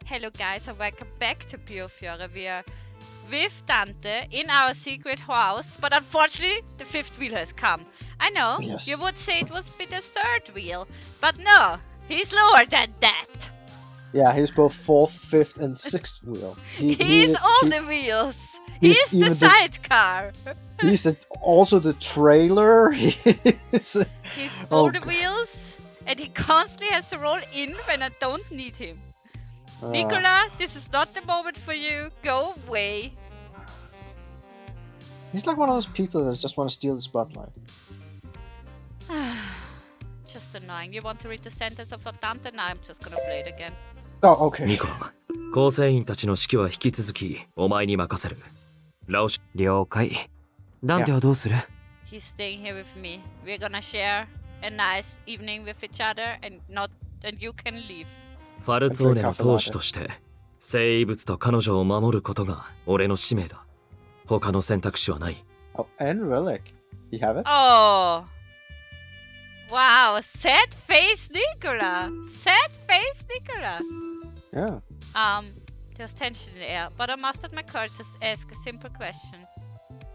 Hello guys and welcome back to Piofiore. We are with Dante in our secret house, but unfortunately the fifth wheel has come. I know, Yes. you would say it was be the third wheel, but no, he's lower than that. Yeah, he's both fourth, fifth, and sixth wheel. He's all the wheels. he's He's the even the- sidecar. He's also the trailer. He's all the wheels, and he constantly has to roll in when I don't need him. Nicola, this is not the moment for you. Go away. He's like one of those people that just want to steal the spotlight. Just annoying. You want to read the sentence of Dante? Now I'm just gonna play it again. Oh, okay. ニコ、構成員たちの指揮は引き続きお前に任せる。ラオシ、了解。ダンテはどうする？ He's staying here with me. We're gonna share a nice evening with each other and you can leave. ファルツォーネの当主として生物と彼女を守ることが俺の使命だ。他の選択肢はない。Oh, and relic. You have it? Oh. Wow, sad face Nicola. Sad face Nicola. Yeah. There's tension in the air, but I mustered my courage to ask a simple question.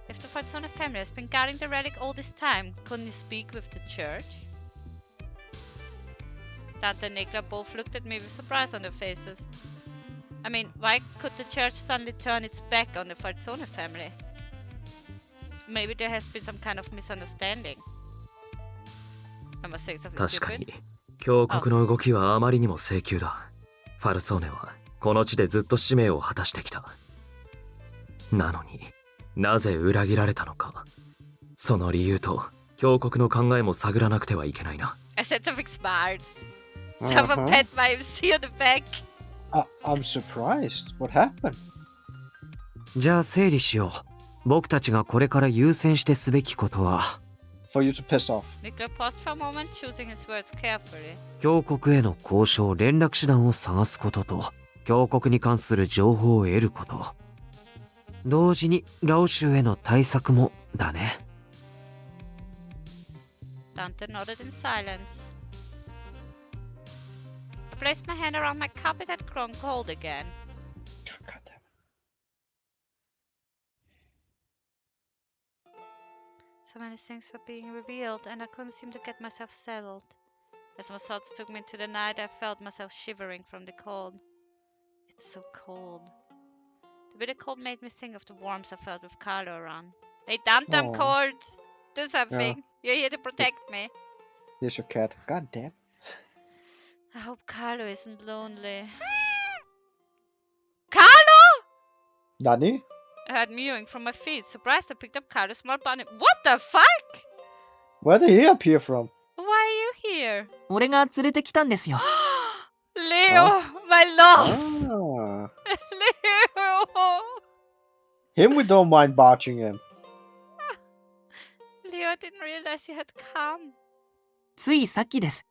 If the Falzone family has been guarding the relic all this time, couldn't you speak with the church? Dante and Nicola both looked at me with surprise on their faces. I mean, why could the church suddenly turn its back on the Falzone family? Maybe there has been some kind of misunderstanding. Am I saying something 確か stupid? に、教国の動きはあまりにも請求だ。ファルツォーネはこの地でずっと使命を果たしてきた。なのになぜ裏切られたのか。その理由と教国の考えも探らなくてはいけないな。I said something smart. Someone pat my MC on the back. I'm surprised. What happened? じゃあ整理しよう。僕たちがこれから優先してすべきことは、For you to piss off. Nicola paused for a moment, choosing his words carefully. 教国への交渉連絡手段を探すことと、教国に関する情報を得ること。同時にラオ州への対策もだね。Dante nodded in silence. I placed my hand around my cup. It had grown cold again. God damn it. So many things were being revealed, and I couldn't seem to get myself settled. As my thoughts took me into the night, I felt myself shivering from the cold. It's so cold. The bitter cold made me think of the warmth I felt with Carlo around. Hey, Dante, I'm cold. Do something. You're here to protect me. Here's your cat. God damn. I hope Carlo isn't lonely. Carlo! Nani? I heard mewing from my feet. Surprised, I picked up Carlo's small bunny. What the fuck? Where did he appear from? Why are you here? 俺が連れてきたんですよ。Leo, my love! Ah. Leo! Him we don't mind barging him. Leo, I didn't realize you had come. ついさっきです。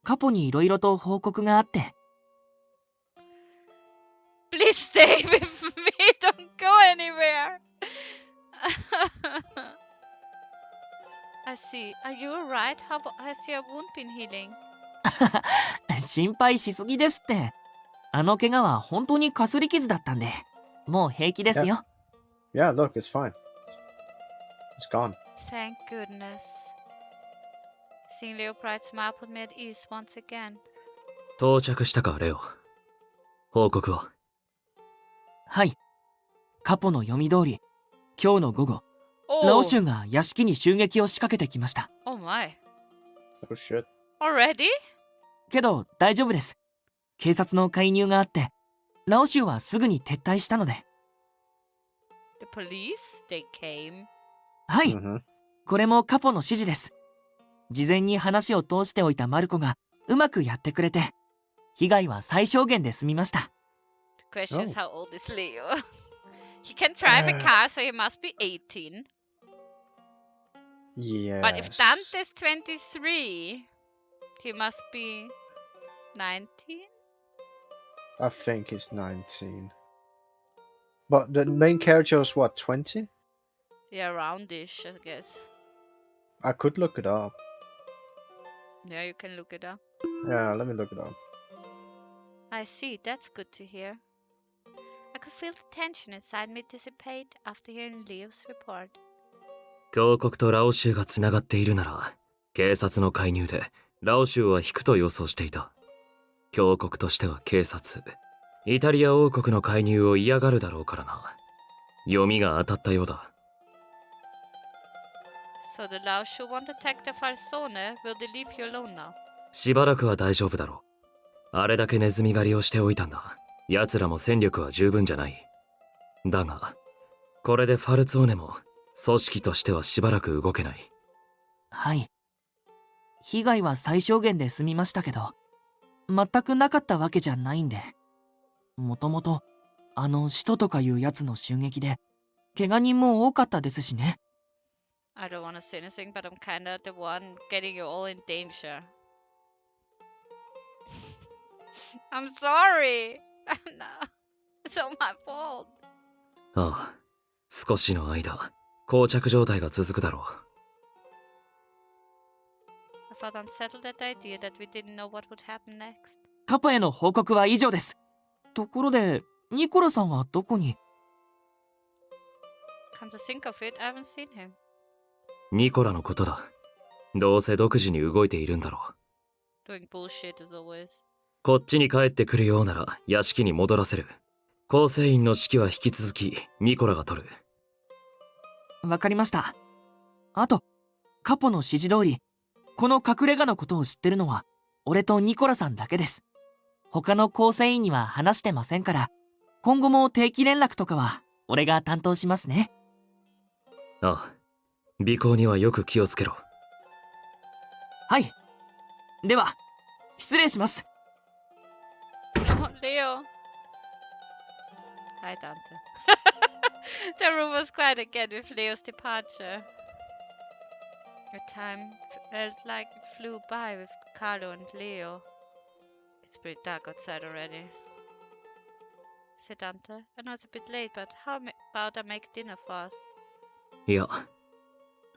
カポにいろいろと報告があって。Please stay with me. Don't go anywhere. I see. Are you alright? How has your wound been healing? 心配しすぎですって。あの怪我は本当にかすり傷だったんで、もう平気ですよ。Yeah, look, it's fine. It's gone. Thank goodness. Seeing Leo's bright smile put me at ease once again. 到着したか、レオ。報告は？はい。カポの読み通り、今日の午後、ラオシュが屋敷に襲撃を仕掛けてきました。Oh my. Oh shit. Already? けど大丈夫です。警察の介入があって、ラオシュはすぐに撤退したので。The police? They came. はい。Mm-hmm. これもカポの指示です。事前に話を通しておいたマルコがうまくやってくれて、被害は最小限で済みました。The question is how old is Leo? He can drive a car, so he must be 18. Yes. But if Dante's 23, he must be 19? I think he's 19. But the main character is what, 20? Yeah, roundish, I guess. I could look it up. Yeah, you can look it up. Yeah, let me look it up. I I see, that's good to hear. I could feel the tension inside me dissipate after hearing Leo's report. 峡谷とラオ州がつながっているなら、警察の介入でラオ州は引くと予想していた。峡谷としては警察、イタリア王国の介入を嫌がるだろうからな。読みが当たったようだ。So the Lao-Shu won't attack the Falzone. Will they leave you alone now? しばらくは大丈夫だろう。あれだけネズミ狩りをしておいたんだ。奴らも戦力は十分じゃない。だが、これでファルツォーネも組織としてはしばらく動けない。はい。被害は最小限で済みましたけど、全くなかったわけじゃないんで。もともと、使徒とかいうやつの襲撃で、怪我人も多かったですしね。I don't want to say anything, but I'm kinda the one getting you all in danger. I'm sorry. No, it's all my fault. ああ、少しの間、膠着状態が続くだろう。I felt unsettled at the idea that we didn't know what would happen next. カポへの報告は以上です。ところで、ニコラさんはどこに？ Come to think of it, I haven't seen him. ニコラのことだ。どうせ独自に動いているんだろう。Doing bullshit as always. こっちに帰ってくるようなら屋敷に戻らせる。構成員の指揮は引き続きニコラが取る。わかりました。あと、カポの指示通り、この隠れ家のことを知ってるのは、俺とニコラさんだけです。他の構成員には話してませんから、今後も定期連絡とかは、俺が担当しますね。ああ、尾行にはよく気をつけろ。はい。では、失礼します。Oh, Leo. Hi, Dante. The room was quiet again with Leo's departure. The time felt like it flew by with Carlo and Leo. It's pretty dark outside already. Said Dante. I know it's a bit late, but how about I make dinner for us? いや、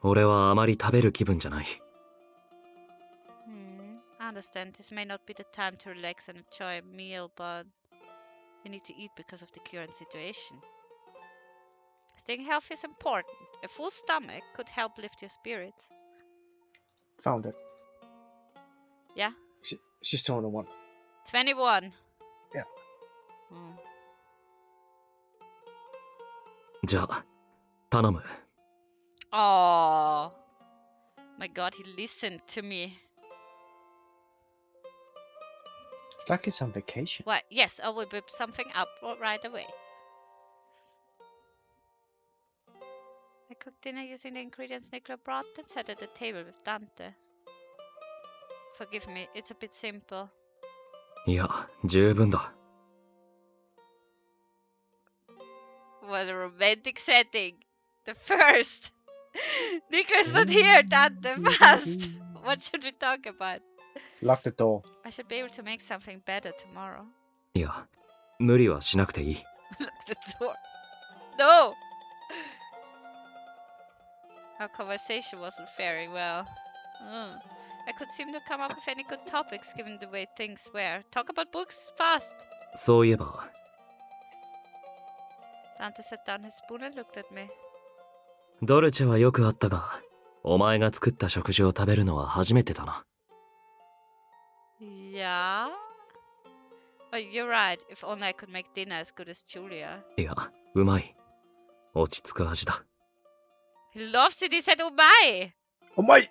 俺はあまり食べる気分じゃない。I understand this may not be the time to relax and enjoy a meal, but you need to eat because of the current situation. Staying healthy is important. A full stomach could help lift your spirits. Found it. Yeah? She's 21. 21. Yeah. じゃあ、頼む。Oh my god, he listened to me. It's like it's on vacation. What? Yes, I will whip something up right away. I cooked dinner using the ingredients Nicola brought and sat at the table with Dante. Forgive me, it's a bit simple. いや、十分だ。What a romantic setting. The first. Nicola's not here, Dante. Fast. What should we talk about? Lock the door. I should be able to make something better tomorrow. いや、無理はしなくていい。Lock the door. No! Our conversation wasn't faring well. I could seem to come up with any good topics given the way things were. Talk about books fast. そういえば、Dante set down his spoon and looked at me. ドルチェはよくあったが、お前が作った食事を食べるのは初めてだな。Yeah? Oh, you're right. If only I could make dinner as good as Julia. いや、うまい。落ち着く味だ。He loves it. He said, "Oh my, Oh my!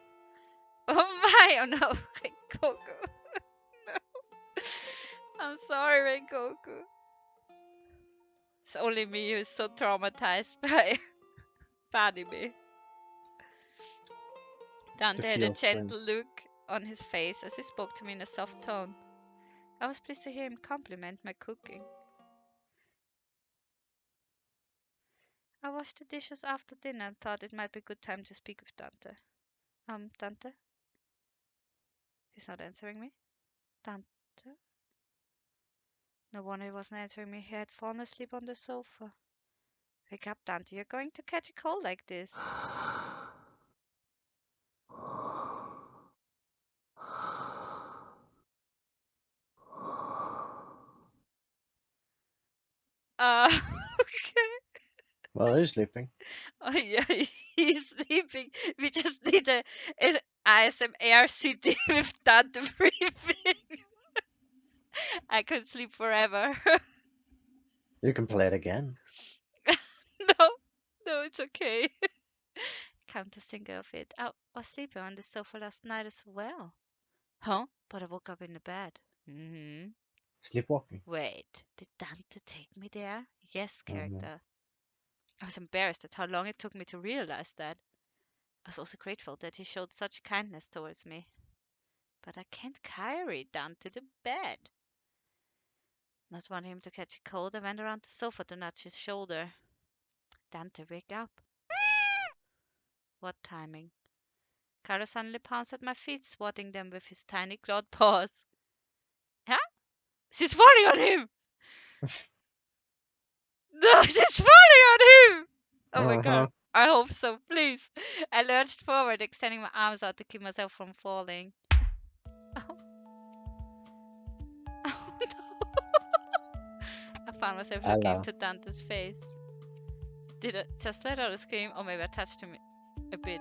oh my, oh no, Rengoku, no. I'm sorry, Rengoku. It's only me who's so traumatized by anime." Dante had a feels friend. gentle look on his face as he spoke to me in a soft tone. I was pleased to hear him compliment my cooking. I washed the dishes after dinner and thought it might be a good time to speak with Dante. Dante? He's not answering me. Dante? No wonder he wasn't answering me. He had fallen asleep on the sofa. Wake up, Dante. You're going to catch a cold like this. Okay. Well, he's sleeping. Oh yeah, he's sleeping. We just need a ASMR city with Dante breathing. I could sleep forever. You can play it again. No, no, it's okay. Come to think of it, I was sleeping on the sofa last night as well. Huh? But I woke up in the bed. Sleepwalking. Wait, did Dante take me there? Yes, No. character. I was embarrassed at how long it took me to realize that. I was also grateful that he showed such kindness towards me. But I can't carry Dante to bed. Not wanting him to catch a cold, I went around the sofa to nudge his shoulder. Dante, wake up. What timing? Carlo suddenly pounced at my feet, swatting them with his tiny clawed paws. Huh? She's falling on him! No, she's falling on him! Oh my Uh-huh. god. I hope so, please. I lurched forward, extending my arms out to keep myself from falling. Oh, oh no. I found myself looking Hello. into Dante's face. Did I just let out a scream, or maybe I touched him a bit?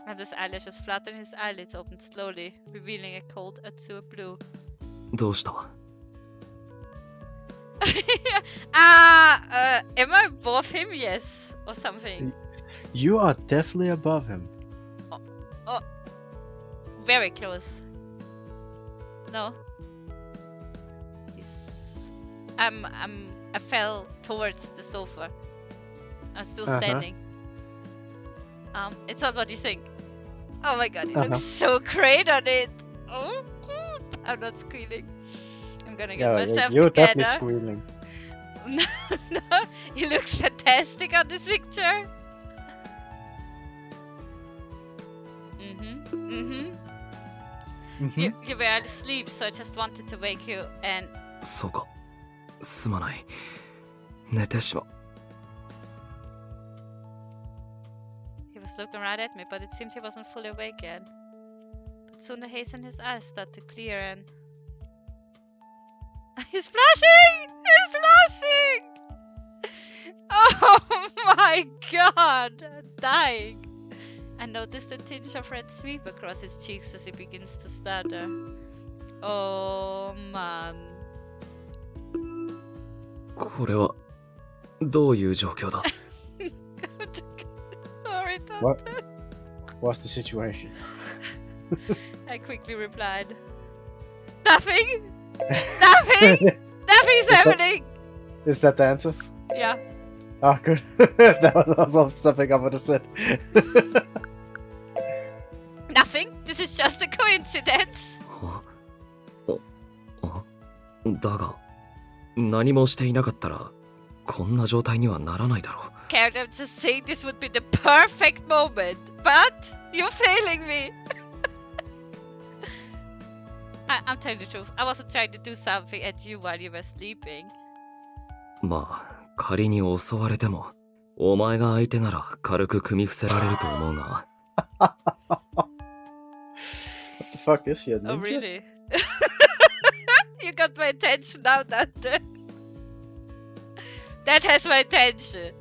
And his eyelashes fluttered and his eyelids opened slowly, revealing a cold azure blue. どうした Am I above him? Yes. Or something. You are definitely above him. Oh, very close. No. He's... I fell towards the sofa. I'm still standing. It's not what you think. Oh my god, it looks so great on it. Oh, I'm not squealing. I'm gonna get myself you're together. definitely squealing. No, no, he looks fantastic on this picture. You were asleep, so I just wanted to wake you and... そうかすまない寝てしま He was looking right at me, but it seemed he wasn't fully awake yet. But soon the haze in his eyes started to clear and... He's blushing! He's blushing! Oh my god! I'm dying. I noticed a tinge of red sweep across his cheeks as he begins to stutter. Oh man. これはどういう状況だ Sorry, Dante. What? What's the situation? I quickly replied, Nothing! Nothing! Nothing's happening! Is that the answer? Yeah. Oh, good. That was also something I would have said. Nothing? This is just a coincidence. だが何もしていなかったらこんな状態にはならないだろう Character, I'm just saying this would be the perfect moment, but you're failing me. I'm telling the truth. I wasn't trying to do something at you while you were sleeping. まあ仮に襲われてもお前が相手なら軽く組み伏せられると思うが What the fuck is he, a ninja? Oh, really? You got my attention now, Dante. That has my attention.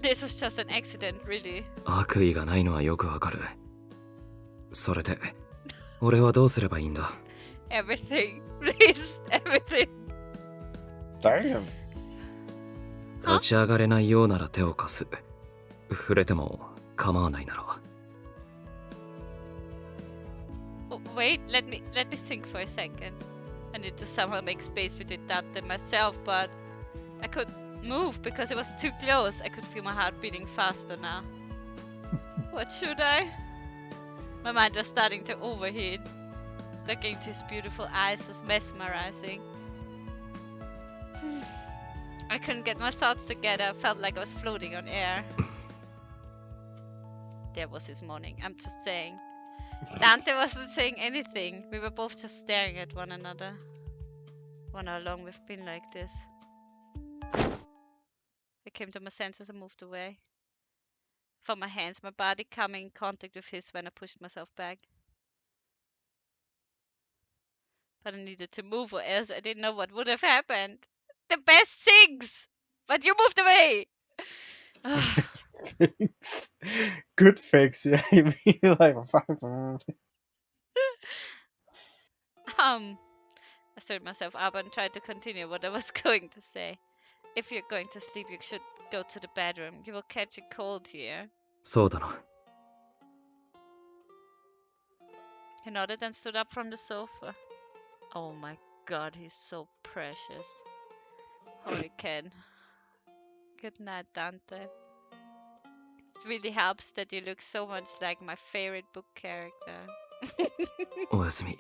This was just an accident, really. 悪意がないのはよくわかるそれで俺はどうすればいいんだ Everything. Please, everything. Damn. 立ち上がれないようなら手を貸す触れても構わないなら Oh, wait, let me think for a second. I need to somehow make space between Dante and myself, but I couldn't move because it was too close. I could feel my heart beating faster now. What should I? My mind was starting to overheat. Looking into his beautiful eyes was mesmerizing. I couldn't get my thoughts together. I felt like I was floating on air. There was his moaning. I'm just saying. Dante wasn't saying anything. We were both just staring at one another. Wonder how long we've been like this. I came to my senses and moved away. From my hands, my body coming in contact with his when I pushed myself back. But I needed to move or else I didn't know what would have happened. the best things, but you moved away. Best things. Good things, yeah. You mean like I stood myself up and tried to continue what I was going to say. If you're going to sleep, you should go to the bedroom. You will catch a cold here. そうだな。 He nodded and stood up from the sofa. Oh my god, he's so precious. Holy Ken. Good night, Dante. It really helps that you look so much like my favorite book character. おやすみ。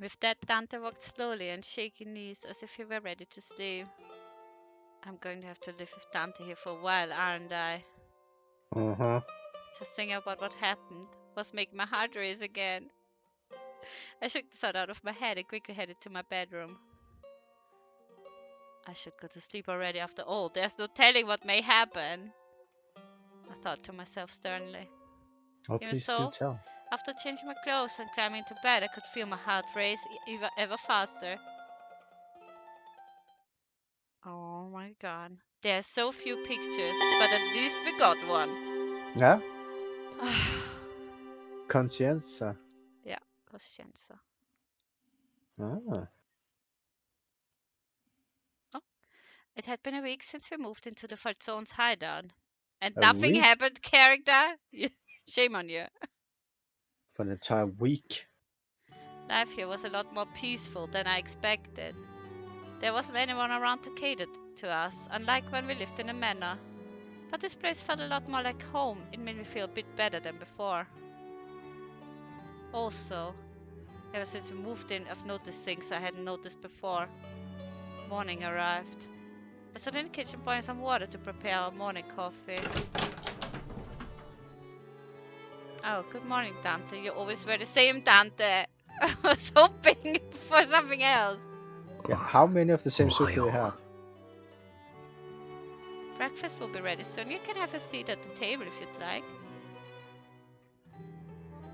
With that, Dante walked slowly on shaky knees as if he were ready to sleep. I'm going to have to live with Dante here for a while, aren't I? Uh-huh. Just thinking about what happened was making my heart race again. I shook the thought out of my head and quickly headed to my bedroom. I should go to sleep already after all. There's no telling what may happen, I thought to myself sternly. Oh, Even please do so, tell. after changing my clothes and climbing into bed, I could feel my heart race ever faster. Oh my god. There are so few pictures, but at least we got one. Yeah? Conscienza. Yeah, coscienza. Ah. Oh, it had been a week since we moved into the Falzone's hideout. And A nothing week? happened, character. Shame on you. For an entire week. Life here was a lot more peaceful than I expected. There wasn't anyone around to cater to us, unlike when we lived in a manor. But this place felt a lot more like home. It made me feel a bit better than before. Also, ever since we moved in, I've noticed things I hadn't noticed before. Morning arrived. I stood in the kitchen pouring some water to prepare our morning coffee. Oh, good morning, Dante. You always wear the same, Dante. I was hoping for something else. Yeah, how many of the same suit do we Ohio. have? Breakfast will be ready soon. You can have a seat at the table if you'd like.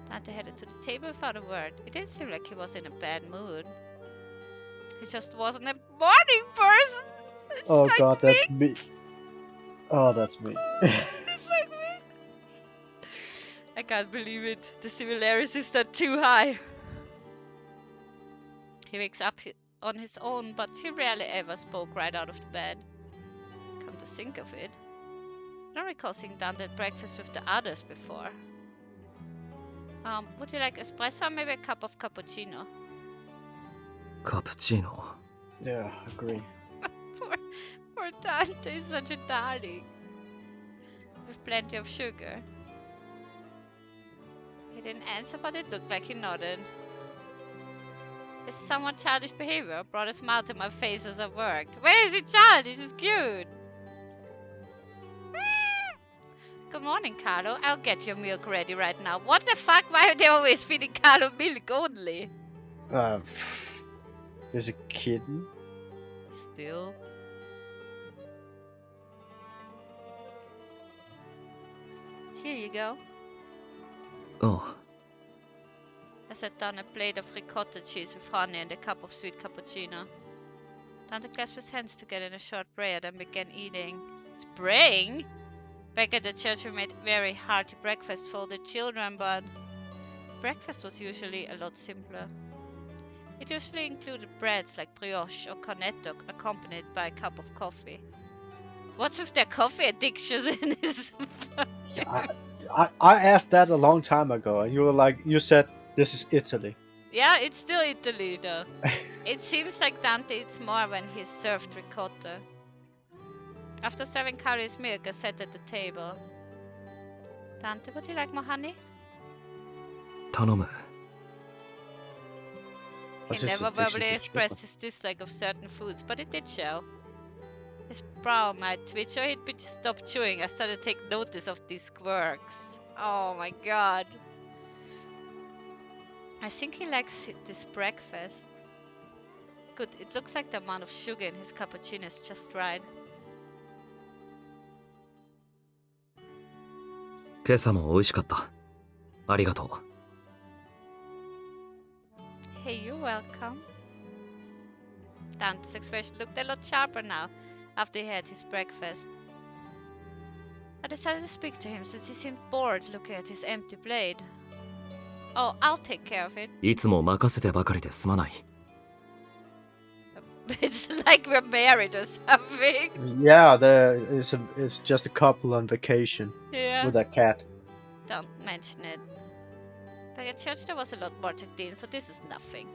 Dante headed to the table without a word. It didn't seem like he was in a bad mood. He just wasn't a morning person. It's Oh like god, me. that's me. Oh, that's me. It's like me. I can't believe it. The similarities are too high. He wakes up on his own, but he rarely ever spoke right out of the bed. Come to think of it, I don't recall seeing Dante at breakfast with the others before. Would you like espresso or maybe a cup of cappuccino? カプチーノ。 Yeah, agree. Poor Dante is such a darling. With plenty of sugar. He didn't answer, but it looked like he nodded. His somewhat childish behavior brought a smile to my face as I worked. Where is it childish? It's cute. Good morning, Carlo. I'll get your milk ready right now. What the fuck? Why are they always feeding Carlo milk only? There's a kitten. Still. Here you go. あ I set down a plate of ricotta cheese with honey and a cup of sweet cappuccino. Dante clasped his hands together in a short prayer, then began eating. Praying? Back at the church we made very hearty breakfast for the children, but breakfast was usually a lot simpler. It usually included breads like brioche or cornetto, accompanied by a cup of coffee. What's with their coffee addictions in this? Yeah, I asked that a long time ago, and you were like, you said this is Italy. Yeah, it's still Italy though. It seems like Dante eats more when he's served ricotta. After serving Carlo's milk, I sat at the table. Dante, would you like more honey? 頼む。 What's He his never addiction verbally to expressed sugar? his dislike of certain foods, but it did show. His brow might twitch or he'd stop chewing. I started to take notice of these quirks. Oh my god. I think he likes this breakfast. Good, it looks like the amount of sugar in his cappuccino is just right. 今朝も美味しかった。ありがとう。 Hey you. You're welcome. Dante's expression looked a lot sharper now after he had his breakfast. I decided to speak to him since he seemed bored looking at his empty blade. Oh, I'll take care of it. いつも任せてばかりですまない。 It's like we're married or something. Yeah, it's just a couple on vacation Yeah. with a cat. Don't mention it. Back at church there was a lot more to clean, so this is nothing.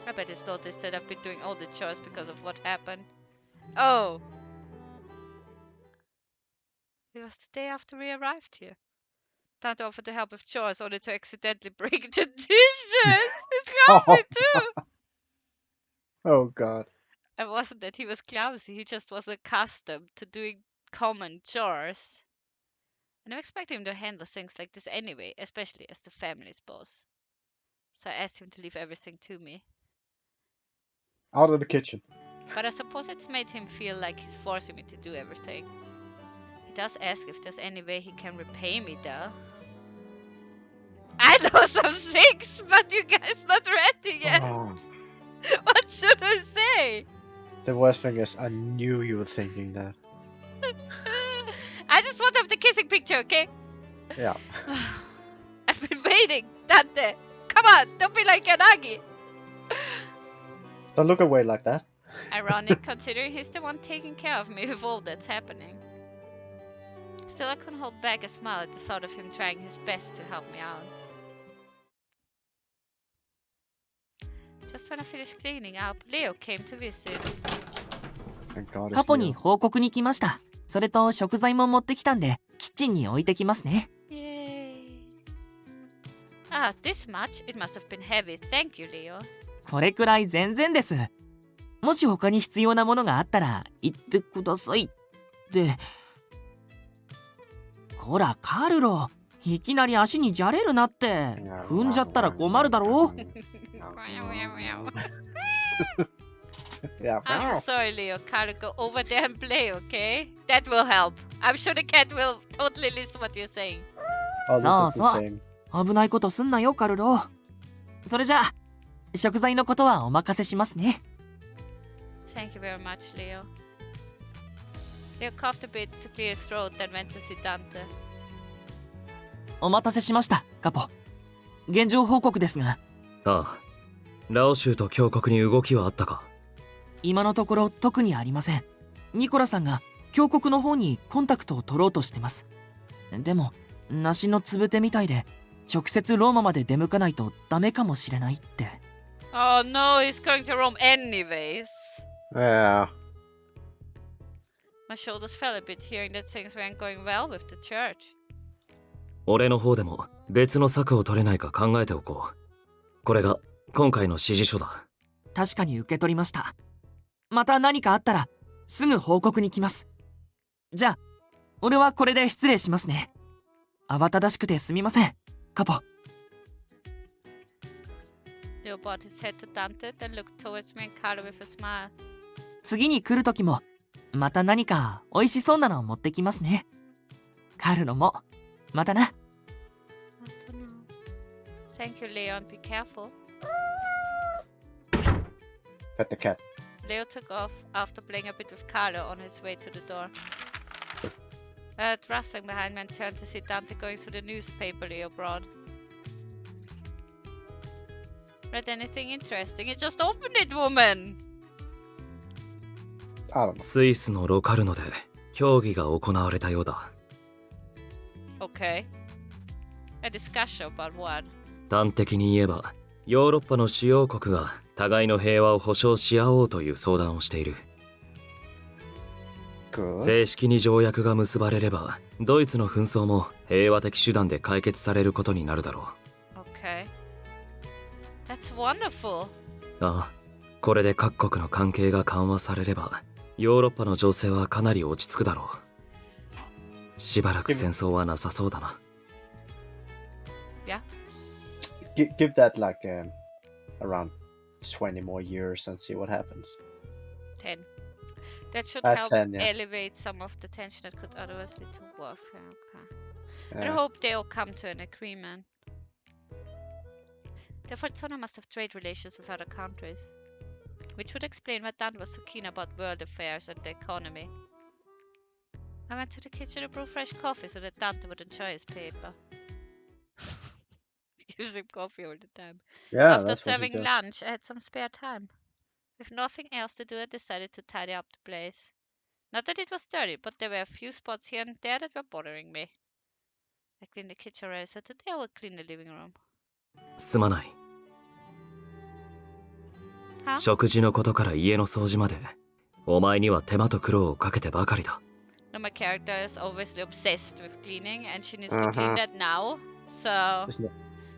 I bet he's noticed that I've been doing all the chores because of what happened. Oh! It was the day after we arrived here. Dante offered to help with chores only to accidentally break the dishes! He's clumsy too! Oh god. It wasn't that he was clumsy, he just was accustomed to doing common chores. I never expected him to handle things like this anyway, especially as the family's boss. So I asked him to leave everything to me. Out of the kitchen. But I suppose it's made him feel like he's forcing me to do everything. He does ask if there's any way he can repay me though. I know some things, but you guys not ready yet. Oh, What should I say? the worst thing is, I knew you were thinking that. I just want to have the kissing picture, okay? Yeah. I've been waiting, Dante. Come on, don't be like Yanagi. Don't look away like that. Ironic, considering he's the one taking care of me with all that's happening. Still, I couldn't hold back a smile at the thought of him trying his best to help me out. Just when I finished cleaning up, Leo came to visit. Thank God カ it's ポに Leo. 報告に来ました。それと食材も持ってきたんで、キッチンに置いてきますね。Yay. Ah, this much? It must have been heavy. Thank you, Leo. これくらい全然です。もし他に必要なものがあったら言ってください。で、こらカルロ、いきなり足にじゃれるなって。踏んじゃったら困るだろう。Yeah. I'm so sorry, Leo. Carlo, go over there and play, okay? That will help. I'm sure the cat will totally listen what you're saying. All look at the So. same. 危ないことすんなよカルロ。それじゃあ食材のことはお任せしますね。Thank you very much, Leo. Leo coughed a bit to clear his throat, then went to see Dante. お待たせしましたカポ。現状報告ですが。ああ、ラオ州と峡谷に動きはあったか。今のところ特にありません。ニコラさんが峡谷の方にコンタクトを取ろうとしてます。でも梨のつぶてみたいで直接ローマまで出向かないとダメかもしれないって。Oh no, he's going to Rome anyways. Yeah. My shoulders fell a bit hearing that things weren't going well with the church. 俺の方でも別の策を取れないか考えておこう。これが今回の指示書だ。確かに受け取りました。また何かあったらすぐ報告に来ます。じゃあ俺はこれで失礼しますね。慌ただしくてすみませんカポ。Leo brought his head to Dante, then looked towards me and Carlo with a smile. 次に来る時もまた何か美味しそうなのを持ってきますね。カルロもまたな。I don't know. Thank you, Leo, and be careful. Pet the cat. Leo took off after playing a bit with Carlo on his way to the door. I heard rustling behind me and turned to see Dante going through the newspaper Leo brought. Read anything interesting? You just opened it, woman! I don't know. スイスのロカルノで協議が行われたようだ。Okay. A discussion about what? 端的に言えば、ヨーロッパの主要国が互いの平和を保障し合おうという相談をしている。Good. 正式に条約が結ばれれば、ドイツの紛争も平和的手段で解決されることになるだろう。Okay. That's wonderful. ああ、これで各国の関係が緩和されれば、ヨーロッパの情勢はかなり落ち着くだろう。しばらく戦争はなさそうだな。Yeah? Give that like around 20 more years and see what happens. 10. That should That's help 10, yeah. elevate some of the tension that could otherwise lead to warfare. Okay. I Yeah. hope they all come to an agreement. The Falzone must have trade relations with other countries, which would explain why Dante was so keen about world affairs and the economy. I went to the kitchen to brew fresh coffee so that Dante would enjoy his paper. Gives him coffee all the time. Yeah, After that's what he serving does. lunch, I had some spare time. With nothing else to do, I decided to tidy up the place. Not that it was dirty, but there were a few spots here and there that were bothering me. I cleaned the kitchen already, so today I will clean the living room. すまない。は？食事のことから家の掃除まで、お前には手間と苦労をかけてばかりだ。No, my character is obviously obsessed with cleaning, and she needs to clean that now. So Isn't it?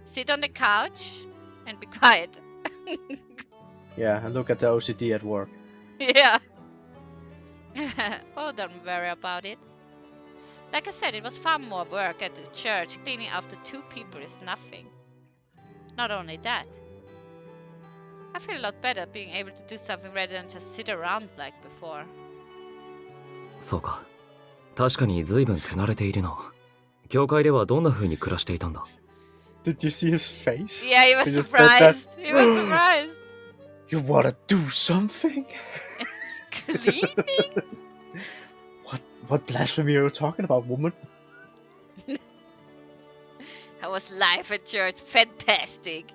sit on the couch and be quiet. Yeah, and look at the OCD at work. Yeah. Oh, don't worry about it. Like I said, it was far more work at the church. Cleaning after 2 people is nothing. Not only that, I feel a lot better being able to do something rather than just sit around like before. そうか。確かに随分手慣れているな。教会ではどんな風に暮らしていたんだ？ Did you see his face? Yeah, he was He just said that. surprised. He was surprised. You wanna do something? Cleaning? What blasphemy are you talking about, woman? How was life at church? Fantastic.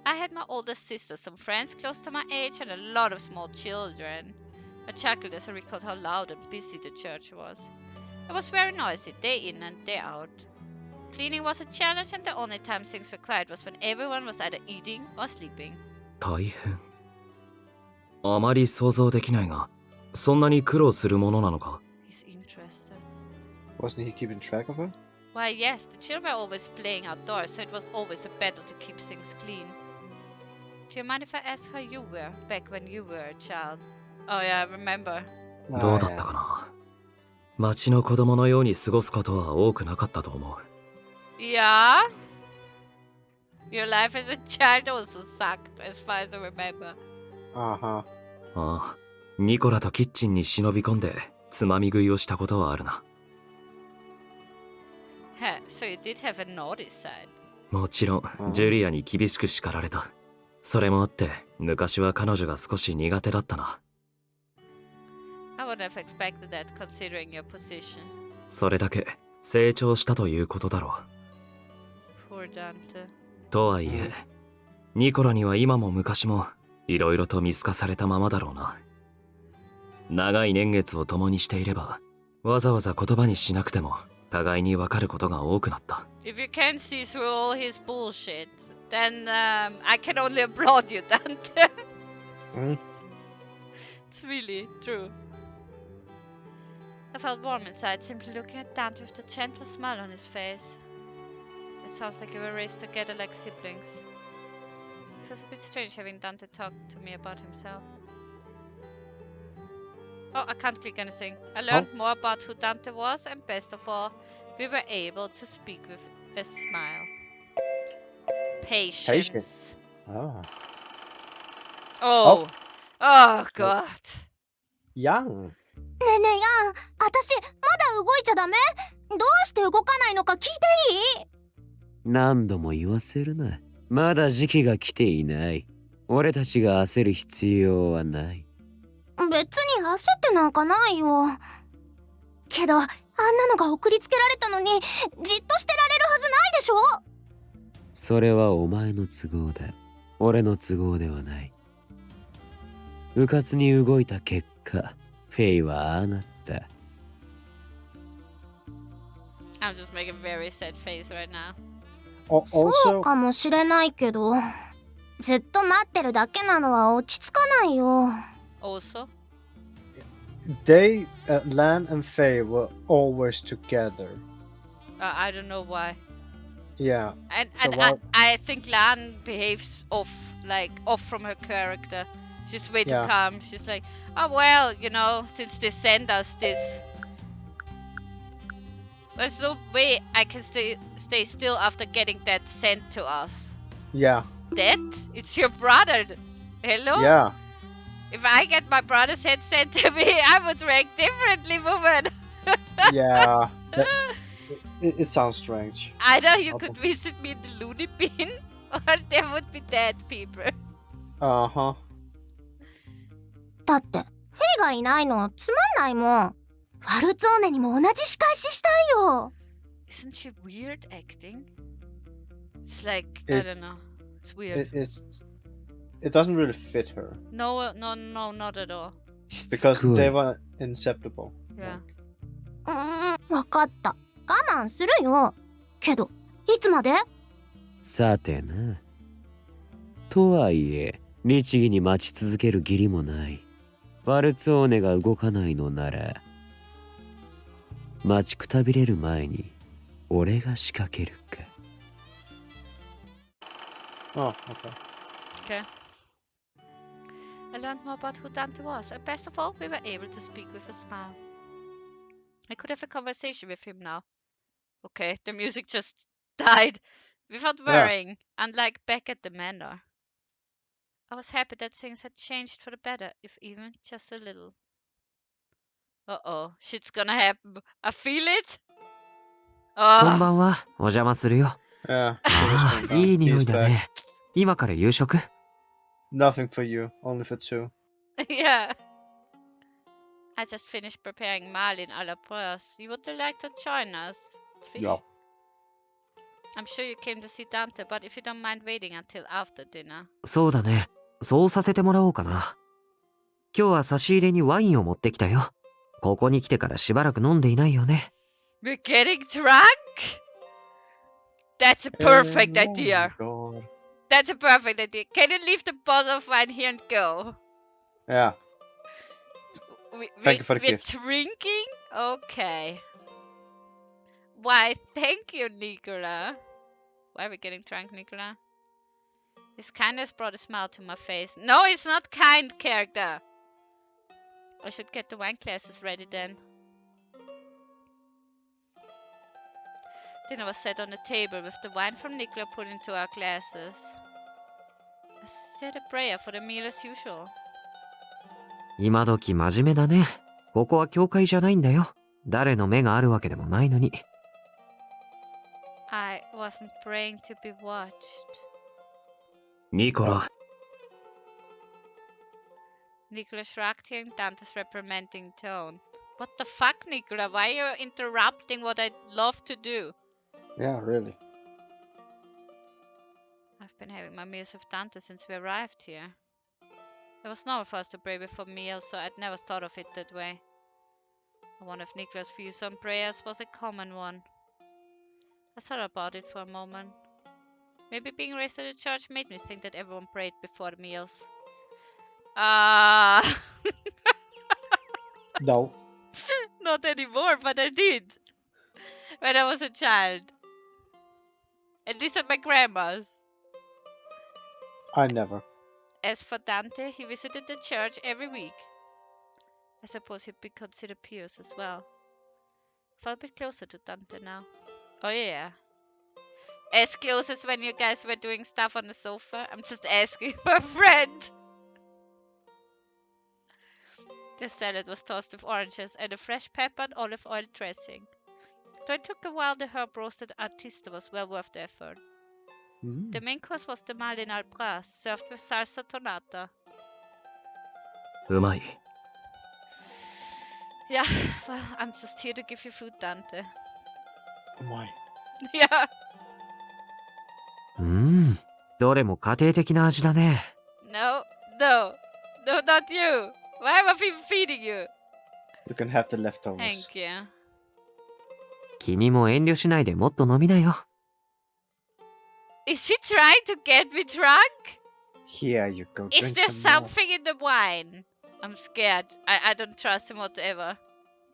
I had my older sister, some friends close to my age, and a lot of small children. I chuckled as I recalled how loud and busy the church was. It was very noisy, day in and day out. Cleaning was a challenge, and the only time things were quiet was when everyone was either eating or sleeping. 大変。あまり想像できないが、そんなに苦労するものなのか？ He's interested. Wasn't he keeping track of her? Why, yes, the children were always playing outdoors, so it was always a battle to keep things clean. Do you mind if I ask how you were back when you were a child? Oh yeah, I remember. どうだったかな。町の子供のように過ごすことは多くなかったと思う。Yeah? Your life as a child also sucked, as far as I remember. Uh-huh. ああ、ニコラとキッチンに忍び込んでつまみ食いをしたことはあるな。So you did have a naughty side. もちろん、ジュリアに厳しく叱られた。それもあって、昔は彼女が少し苦手だったな。I would have expected that considering your position. それだけ成長したということだろう。Poor Dante. とはいえ、ニコラには今も昔もいろいろと見透かされたままだろうな。長い年月を共にしていれば、わざわざ言葉にしなくても互いに分かることが多くなった。If you can't see through all his bullshit, then I can only applaud you, Dante. It's really true. I felt warm inside simply looking at Dante with a gentle smile on his face. It sounds like you were raised together like siblings. It feels a bit strange having Dante talk to me about himself. Oh, I can't click anything. I learned more about who Dante was, and best of all, we were able to speak with a smile. Patience. Oh. Oh. Oh, God. Young. ねえねえやん、私まだ動いちゃダメ？どうして動かないのか聞いていい？何度も言わせるな。まだ時期が来ていない。俺たちが焦る必要はない。別に焦ってなんかないよ。けどあんなのが送りつけられたのにじっとしてられるはずないでしょ。それはお前の都合だ。俺の都合ではない。迂闊に動いた結果、フェイはああなった。I'm just making a very sad face right now. そう Also, かもしれないけど、ずっと待ってるだけなのは落ち着かないよ。Also, Lan and Faye were always together. I don't know why. Yeah. And, So and what- I think Lan behaves off from her character. She's way too Yeah. calm. She's like, oh well, you know, since they send us this, there's no way I can stay still after getting that sent to us. Yeah. That? It's your brother. Hello? Yeah. If I get my brother's head sent to me, I would react differently, woman. Yeah. It sounds strange. Either you could visit me in the loony bin, Or there would be dead people. Uh-huh. だってフェイがいないのつまんないもん。ファルツォーネにも同じ仕返ししたいよ。 Isn't she weird acting? It's like, I It's- don't know. It's weird. It doesn't really fit her No, not at all. しつ because こ they い。 were inseparable. Yeah. わかった。我慢するよ。けどいつまで？さてな。とはいえ、律儀に待ち続ける義理もない。ファルツォーネが動かないのなら、待ちくたびれる前に、俺が仕掛けるか。Oh, okay. Okay. I learned more about who Dante was, and best of all, we were able to speak with a smile. I could have a conversation with him now. Okay, the music just died without Yeah. worrying, unlike back at the manor. I was happy that things had changed for the better, if even just a little. Uh-oh, shit's gonna happen. I feel it. こん Oh, ばんは、お邪魔するよ。 Yeah. あ Sugar's あ、 gone いい down. 匂 He's いだ back. ね。今から夕食？ Nothing for you. Only for two. yeah. I just finished preparing Marlin a la Presse. You would like to join us? It's fish. Yeah. I'm sure you came to see Dante, but if you don't mind waiting until after dinner. そうだね。そうさせてもらおうかな。今日は差し入れにワインを持ってきたよ。ここに来てからしばらく飲んでいないよね。 We're getting drunk? That's a perfect Oh idea. my god. That's a perfect idea. Can you leave the bottle of wine here and go? Yeah. Thank you for the we're gift. drinking? Okay. Why, thank you, Nicola. Why are we getting drunk, Nicola? His kindness brought a smile to my face. No, it's not kind, character. I should get the wine glasses ready then. Dinner was set on the table with the wine from Nicola put into our glasses. I said a prayer for the meal as usual. 今時真面目だね。ここは教会じゃないんだよ。誰の目があるわけでもないのに。 I wasn't praying to be watched. ニコラ、 Nicola shrugged, hearing Dante's reprimanding tone. What the fuck, Nicola? Why are you interrupting what I love to do? Yeah, really. I've been having my meals with Dante since we arrived here. It was normal for us to pray before meals, so I'd never thought of it that way. One of Nicola's views on prayers was a common one. I thought about it for a moment. Maybe being raised in the church made me think that everyone prayed before the meals. No. Not anymore, but I did. When I was a child. At least at my grandma's. I never. As for Dante, he visited the church every week. I suppose he'd be considered pious as well. Felt a bit closer to Dante now. Oh yeah. As close as when you guys were doing stuff on the sofa. I'm just asking for a friend. The salad was tossed with oranges and a fresh pepper and olive oil dressing. Though it took a while, the herb roasted artista was well worth the effort. The main course was the Marlin al Bras, served with salsa tonata. うまい。 Yeah, well, I'm just here to give you food, Dante. Why? Yeah. どれも家庭的な味だね。 No, not you. Why am I feeding you? You can have the leftovers. Thank you. 君も遠慮しないでもっと飲みなよ。 Is he trying to get me drunk? Here you go. Is Drink there some more. something in the wine? I'm scared. I don't trust him whatsoever.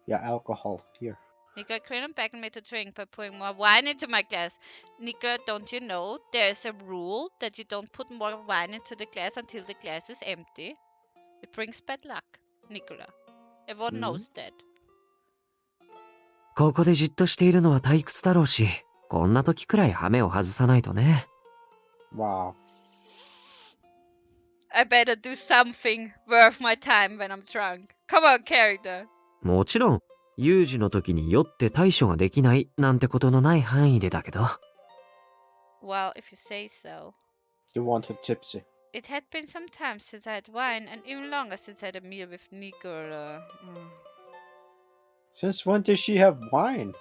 Yeah, alcohol. Here. Nicola grinned and beckoned me to drink by pouring more wine into my glass. Nicola, don't you know there's a rule that you don't put more wine into the glass until the glass is empty? It brings bad luck, Nicola. Everyone knows that. ここでじっとしているのは退屈だろうし、こんな時くらい羽目を外さないとね。 Wow. I better do something worth my time when I'm drunk. Come on, character. もちろん、有事の時に酔って対処ができないなんてことのない範囲でだけど。 Well, if you say so. You want her tipsy. It had been some time since I had wine, and even longer since I had a meal with Nicola. Since when did she have wine?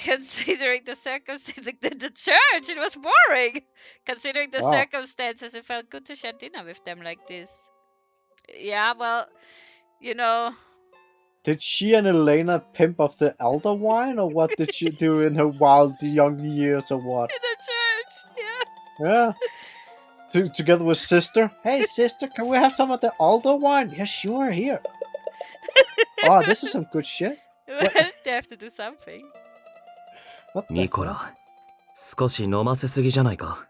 Considering the circumstances, the church, it was boring. Considering the Wow. circumstances, it felt good to share dinner with them like this. Yeah, well, you know, Did she and Elena pimp off the elder wine, or what did she do in her wild young years, or what? in the church, yeah. Yeah. Together with sister. Hey, sister, can we have some of the elder wine? Yeah, sure, here. Oh, this is some good shit. Well, they have to do something. What the ニコ hell? ラ、少し飲ませすぎじゃないか。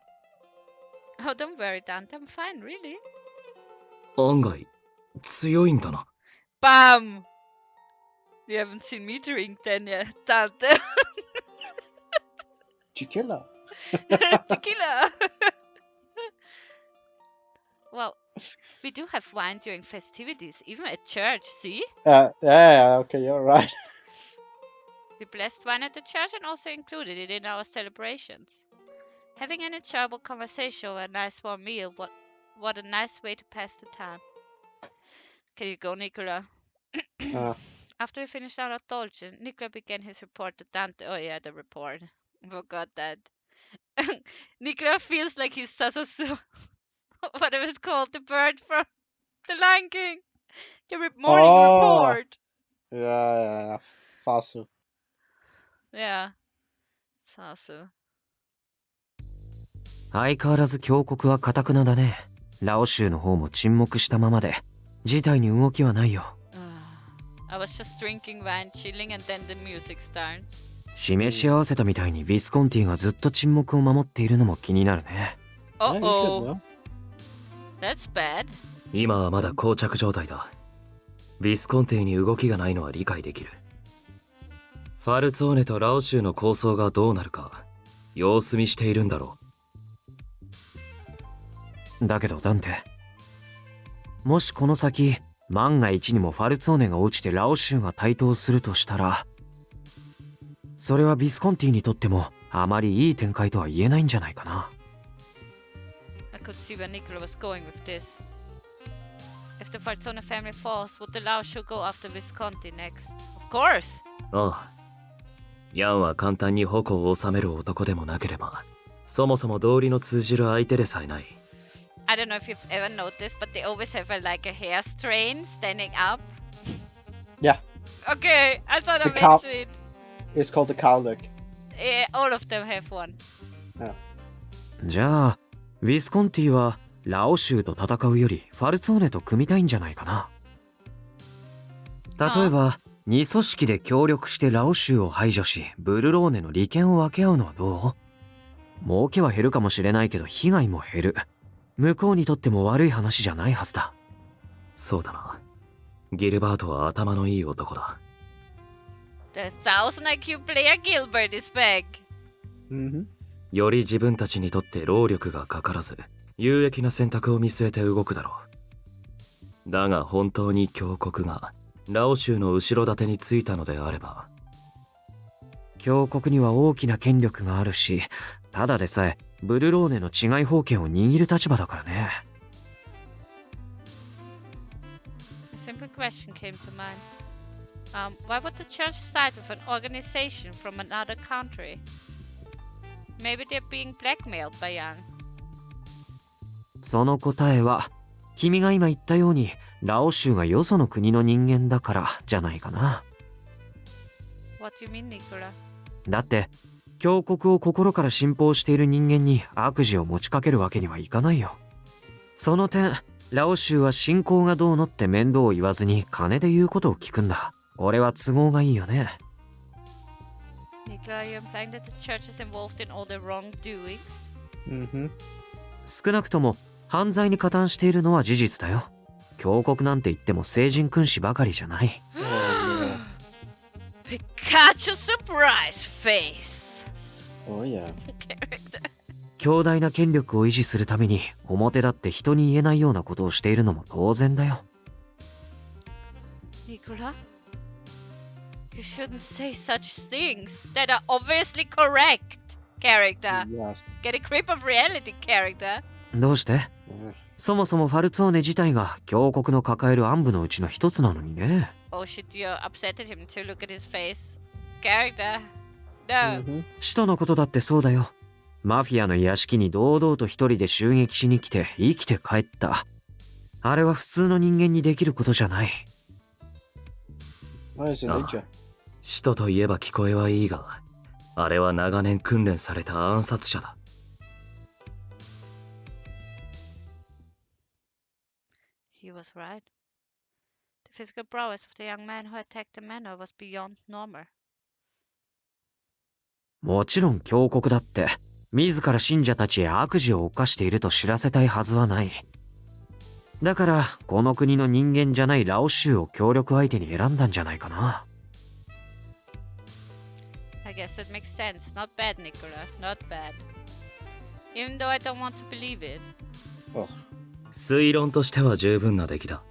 Oh, don't worry, Dante. I'm fine, really. 案外、強いんだな。 Bam! You haven't seen me drink then yet, Dante. Tequila. Tequila! Well, we do have wine during festivities, even at church, see? Yeah, okay, you're right. We blessed wine at the church and also included it in our celebrations. Having an enjoyable conversation or a nice warm meal, what a nice way to pass the time. Can you go, Nicola? After we finished our dolce, Nicola began his report to Dante. Oh yeah, the report. Forgot that. Nicola feels like he's Sasasu. Whatever it's called, the bird from the Lion King. The morning report. Yeah. Fasu. Yeah. Sasu. 相変わらず峡谷は堅くなだね。ラオ州の方も沈黙したままで、事態に動きはないよ。I was just drinking wine, chilling, and then the music starts. 示し合わせたみたいにビスコンティがずっと沈黙を守っているのも気になるね。Yeah, you should Uh-oh. know. That's bad. 今はまだ膠着状態だ。ビスコンティに動きがないのは理解できる。ファルツォーネとラオ州の構想がどうなるか、様子見しているんだろう。だけどダンテ、もしこの先万が一にもファルツォーネが落ちてラオ州が台頭するとしたら、それはビスコンティにとってもあまりいい展開とは言えないんじゃないかな。I could see where Nicola was going with this. If the Falzone family falls, would the Lao-Shu go after Visconti next? Of course! ああ。ヤンは簡単に矛を収める男でもなければ、そもそも道理の通じる相手でさえない。I don't know if you've ever noticed, but they always have like a hair strain standing up. Yeah. Okay, I thought I The cow- mentioned it. It's called the cowlick. Yeah, all of them have one. じゃあウィスコンティはラオ州と戦うよりファルツォーネと組みたいんじゃないかな。例えば2組織で協力してラオ州を排除しブルローネの利権を分け合うのはどう？儲けは減るかもしれないけど被害も減る。向こうにとっても悪い話じゃないはずだ。そうだな。ギルバートは頭のいい男だ。The 1000 IQ player Gilbert is back. より自分たちにとって労力がかからず有益な選択を見据えて動くだろう。だが本当に峡谷がラオ州の後ろ盾についたのであれば、峡谷には大きな権力があるし、ただでさえブルローネの治外法権を握る立場だからね。A simple question came to mind. Why would the church side with an organization from another country? Maybe they're being blackmailed by Young. その答えは君が今言ったようにラオ州がよその国の人間だからじゃないかな。 What do you mean, Nicola? だって峡谷を心から信奉している人間に悪事を持ちかけるわけにはいかないよ。その点ラオ州は信仰がどうのって面倒を言わずに金で言うことを聞くんだ。俺は都合がいいよね。 Nicola, are you implying that the church is involved in all the wrongdoings? 少なくとも犯罪に加担しているのは事実だよ。峡谷なんて言っても聖人君子ばかりじゃない。Pikachu surprise face! Oh yeah. Character. 強大な権力を維持するために表立って人に言えないようなことをしているのも当然だよ。Nicola? You shouldn't say such things that are obviously correct. character. Yes. Get a grip of reality, character. どうして？ Yeah. そもそもファルツォーネ自体が教国の抱える暗部のうちの一つなのにね。Oh shit, you're upset at him to look at his face. Character. No. Mhm. 使徒のことだってそうだよ。マフィアの屋敷に堂々と一人で襲撃しに来て生きて帰った。あれは普通の人間にできることじゃない。Why is it ninja? 使徒といえば聞こえはいいが、あれは長年訓練された暗殺者だ。He was right. The physical prowess of the young man who attacked the manor was beyond normal. もちろん教国だって自ら信者たちへ悪事を犯していると知らせたいはずはない。だからこの国の人間じゃないラオシュウを協力相手に選んだんじゃないかな。I guess that makes sense. Not bad, Nicola. Not bad. Even though I don't want to believe it. Ugh. 推論としては十分な出来だ。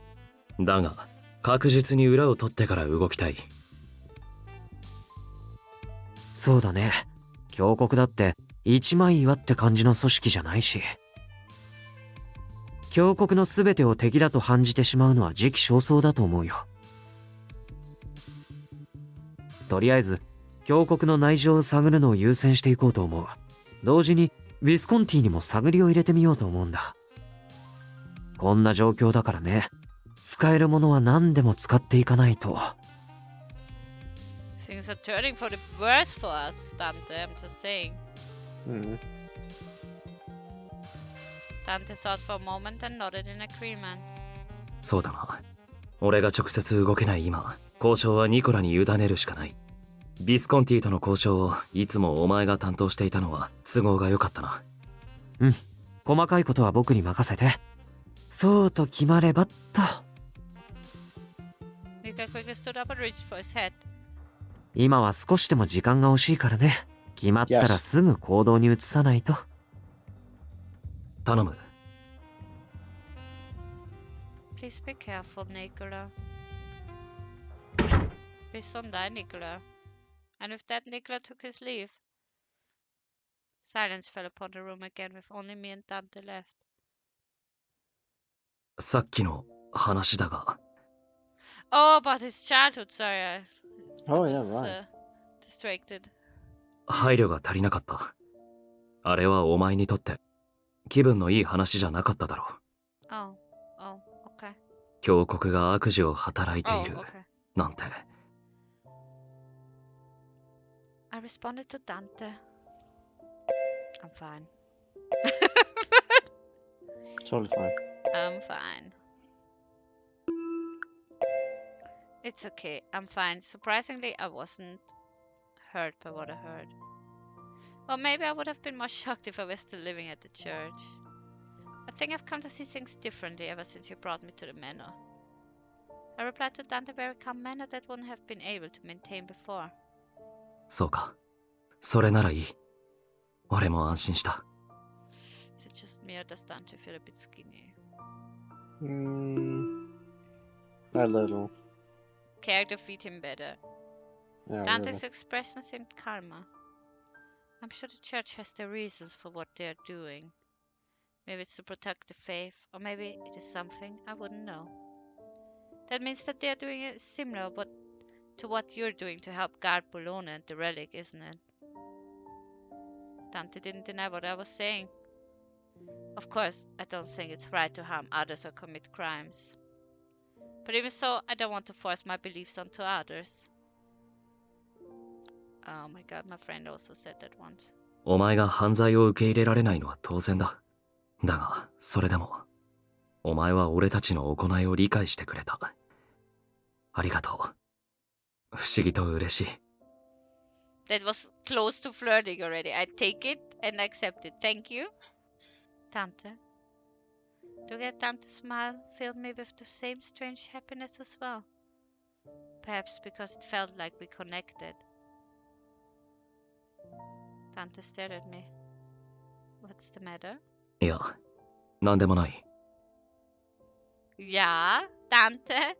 だが、確実に裏を取ってから動きたい。そうだね。教国だって一枚岩って感じの組織じゃないし。教国の全てを敵だと判じてしまうのは時期尚早だと思うよ。とりあえず教国の内情を探るのを優先していこうと思う。同時にウィスコンティにも探りを入れてみようと思うんだ。こんな状況だからね。使えるものは何でも使っていかないと。Things are turning for the worse for us, Dante. I'm just saying. Mhm. Dante thought for a moment and nodded in agreement. そうだな。俺が直接動けない今、交渉はニコラに委ねるしかない。ビスコンティとの交渉をいつもお前が担当していたのは都合が良かったな。うん。細かいことは僕に任せて。そうと決まればっと。Nika quickly stood up and reached for his head. 今は少しでも時間が惜しいからね。決まったらすぐ行動に移さないと。頼む。Please be careful, Nicola. Please don't die, Nicola. And with that, Nicola took his leave. Silence fell upon the room again, with only me and Dante left. さっきの話だが。Oh, about his childhood. Sorry, I Oh, yeah, was right. distracted. 配慮が足りなかった。あれはお前にとって気分のいい話じゃなかっただろう。Oh, okay. 教国が悪事を働いている okay. なんて。I responded to Dante. I'm fine. Totally fine. I'm fine. It's okay. I'm fine. Surprisingly, I wasn't hurt by what I heard. Or maybe I would have been more shocked if I was still living at the church. I think I've come to see things differently ever since you brought me to the manor. I replied to Dante very calm manner that wouldn't have been able to maintain before. そうか。それならいい。俺も安心した。Is it just me or does Dante feel a bit skinny? A little. Character feed him better. Yeah, Dante's really. expression seemed calmer. I'm sure the church has their reasons for what they're doing. Maybe it's to protect the faith, or maybe it is something I wouldn't know. That means that they're doing it similar to what you're doing to help guard Bologna and the relic, isn't it? Dante didn't deny what I was saying. Of course, I don't think it's right to harm others or commit crimes. But even so, I don't want to force my beliefs onto others. Oh my god, my friend also said that once. お前が犯罪を受け入れられないのは当然だ。だが、それでも、お前は俺たちの行いを理解してくれた。ありがとう。不思議と嬉しい。That was close to flirting already. I take it and accept it. Thank you. Dante. Looking at Dante's smile filled me with the same strange happiness as well. Perhaps because it felt like we connected. Dante stared at me. What's the matter? いや、なんでもない。Yeah, Dante?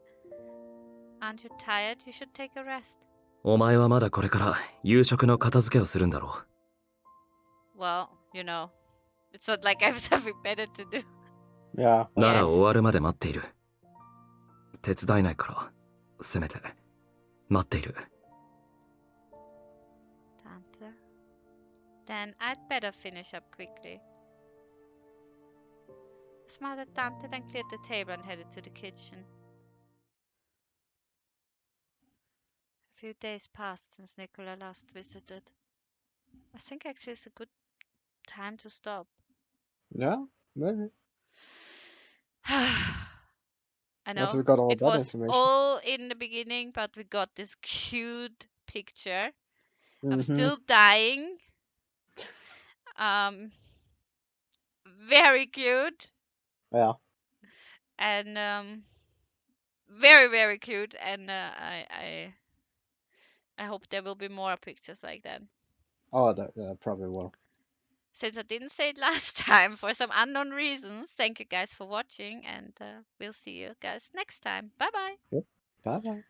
Aren't you tired? You should take a rest. お前はまだこれから夕食の片付けをするんだろう。well, you know, it's not like I have something better to do. Yeah. なら Yes. 終わるまで待っている。手伝えないから、せめて、待っている。Dante. Then I'd better finish up quickly. I smiled at Dante, then cleared the table and headed to the kitchen. A few days passed since Nicola last visited. I think actually it's a good time to stop. Yeah, maybe. I Once know we got all it that was information. all in the beginning, but we got this cute picture. I'm Mm-hmm. still dying. Very cute Yeah. and very very cute, and I hope there will be more pictures like that. Oh, that probably will. Since I didn't say it last time for some unknown reasons, thank you guys for watching, and we'll see you guys next time. Bye bye. Yep. Bye bye.